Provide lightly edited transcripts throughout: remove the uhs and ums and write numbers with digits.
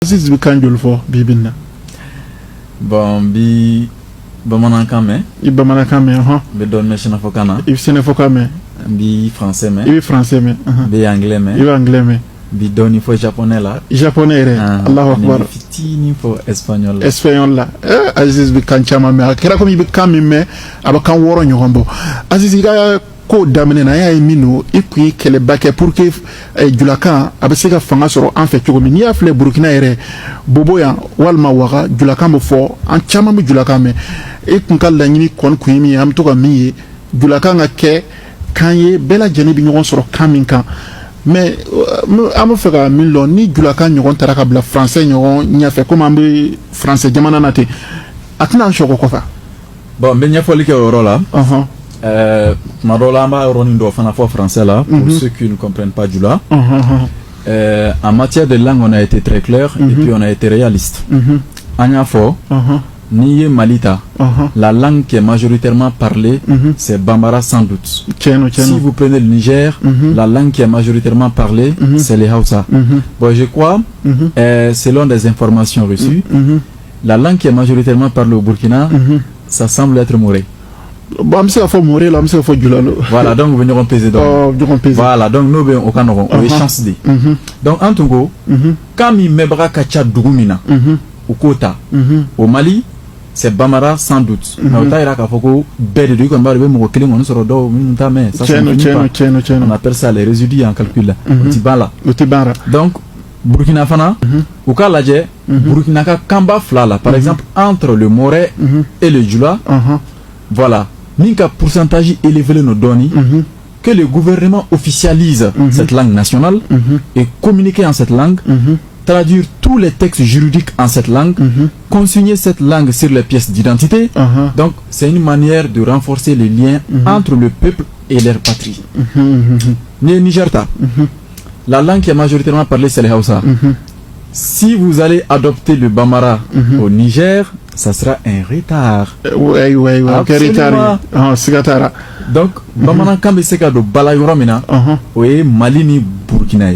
Aziz bi kanjul fo bibinna. Bon bi bamanankan mɛn. I bamanankan mɛn hɔn. Bi dɔɔni mɛn sɛnɛfɔkan na. I sɛnɛfɔkan mɛn. Bi français mɛn. I bi français mɛn. Bi anglais mɛn. I bi anglais mɛn. Bi dɔɔni fɔ japonais la. Japonais yɛrɛ. Allahu akbar. Bi fitinin fɔ espagnol la. Espagnol la. Aziz bi kan caman mɛn. A kɛra komi I bi kan min mɛn a bɛ kan 6 ɲɔgɔn bɔ. Aziz i ka ko daminɛ na y'a ye min don I kun ye kɛlɛba kɛ pour que julakan a bɛ se ka fanga sɔrɔ an fɛ cogo min n'i y'a filɛ Burukina yɛrɛ Bobo yan walima Waga julakan bɛ fɔ an caman bɛ julakan mɛn I kun ka laɲini kɔni kun ye min ye an bɛ to ka min ye julakan ka kɛ kan ye bɛɛ lajɛlen bɛ ɲɔgɔn sɔrɔ kan min kan mais an bɛ fɛ ka min lɔn ni julakan ɲɔgɔn taara ka bila français ɲɔgɔn ɲɛfɛ komi an bɛ français jamana na ten a tɛna an sɔgɔ kɔfɛ. Bon n bɛ ɲɛfɔli kɛ o yɔrɔ la. Tuma dɔw la an b'a yɔrɔnin dɔ fana fɔ français là pour ceux qui ne comprennent pas du là. En matière de langue on a été très clair et puis on a été réaliste. An y'a fɔ n'i ye Mali ta la langue qui est majoritairement parlée c'est Bambara sans doute. Si vous prenez le Niger la langue qui est majoritairement parlée c'est les Hausa. Bon je crois selon des informations reçues la langue qui est majoritairement parlée au Burkina ça semble être Moré. Bon, je sais Moré là, je sais Djulalo. Voilà, donc vous venez peser donc. Voilà, donc nous venons au Cameroun, on est chance de. Donc en Togo, quand il mebra kacha Dougoumina, au Kota, au Mali, c'est Bambara sans doute. Mais au Taïra Kafoko, belle de comme barbe mon killing on sort d'eau, on appelle ça les résidus en calcul. Tibala. Donc Burkina Fana, au Kalaje, Burkina Kamba Flala, par exemple entre le Moré et le Djoula. Voilà. Ninka pourcentage élevé nos données que le gouvernement officialise cette langue nationale et communiquer en cette langue, traduire tous les textes juridiques en cette langue, consigner cette langue sur les pièces d'identité. Donc c'est une manière de renforcer les liens entre le peuple et leur patrie. Nigerta, la langue qui est majoritairement parlée c'est le Hausa. Si vous allez adopter le Bambara au Niger, ça sera un retard. Oui, retard. Donc, Bambara Kambe Seka do Bala Yoromina, oui, Mali ni Burkina.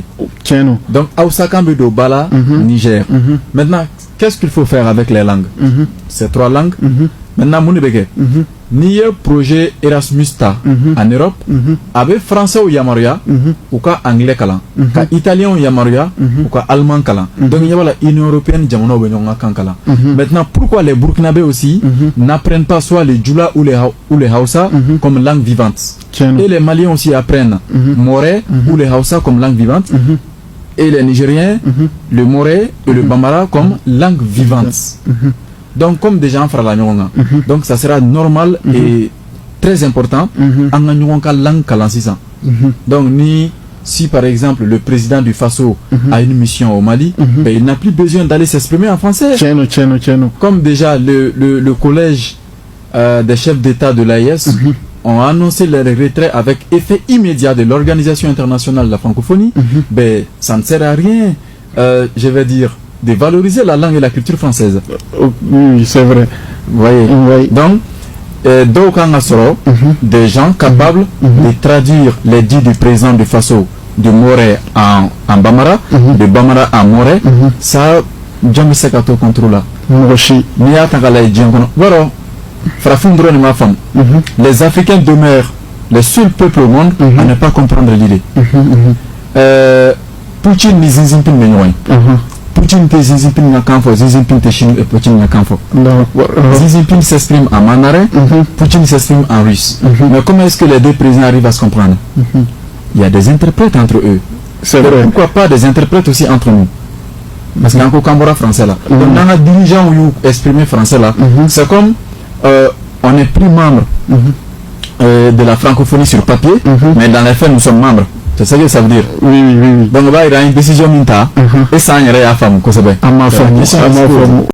Donc, Aoussa Kambe do Bala, Niger. Maintenant, qu'est-ce qu'il faut faire avec les langues? Ces 3 langues. Maintenant, Mounibeke, ni projet Erasmus ta en Europe, avec français ou Yamaria, ou ka anglais kalan, ka italien ou Yamaria, ou ka allemand kalan. Donc il y a la Union européenne, Jamono Benyonga kankala. Maintenant, pourquoi les Burkinabés aussi n'apprennent pas soit les Djoula ou les Hausa comme langue vivante? Et les Maliens aussi apprennent Moré ou les Hausa comme langue vivante. Et les Nigériens, le Moré et le Bambara comme langue vivante. Donc comme déjà en fera donc ça sera normal et très important en langue kalansisan. Donc si par exemple le président du Faso a une mission au Mali, ben, il n'a plus besoin d'aller s'exprimer en français. Comme déjà le collège des chefs d'État de l'AES ont annoncé leur retrait avec effet immédiat de l'Organisation internationale de la francophonie, ben, ça ne sert à rien, je vais dire, de valoriser la langue et la culture française. Oui, c'est vrai. Voyez. Donc, des gens capables de traduire les dits du président de Faso, de Moré en Bambara, de Bambara en Moré, ça, j'aime ça quand on contrôle là. Les Africains demeurent les seuls peuples au monde à ne pas comprendre l'idée. Poutine ni Xi Jinping Poutine te Xi Jinping na kanfo, Xi Jinping te Chine et Poutine na kanfo. Xi Jinping s'exprime en mandarin, Poutine s'exprime en russe. Mais comment est-ce que les deux présidents arrivent à se comprendre? Il y a des interprètes entre eux. C'est vrai. Pourquoi pas des interprètes aussi entre nous? Parce qu'il y a encore Cambora français là. Donc dans les dirigeants où exprimer français là, c'est comme on n'est plus membre de la francophonie sur papier, mais dans les faits nous sommes membres. C'est ça que ça veut dire. Oui. Donc, il y a une décision minta et ça, il y a une femme.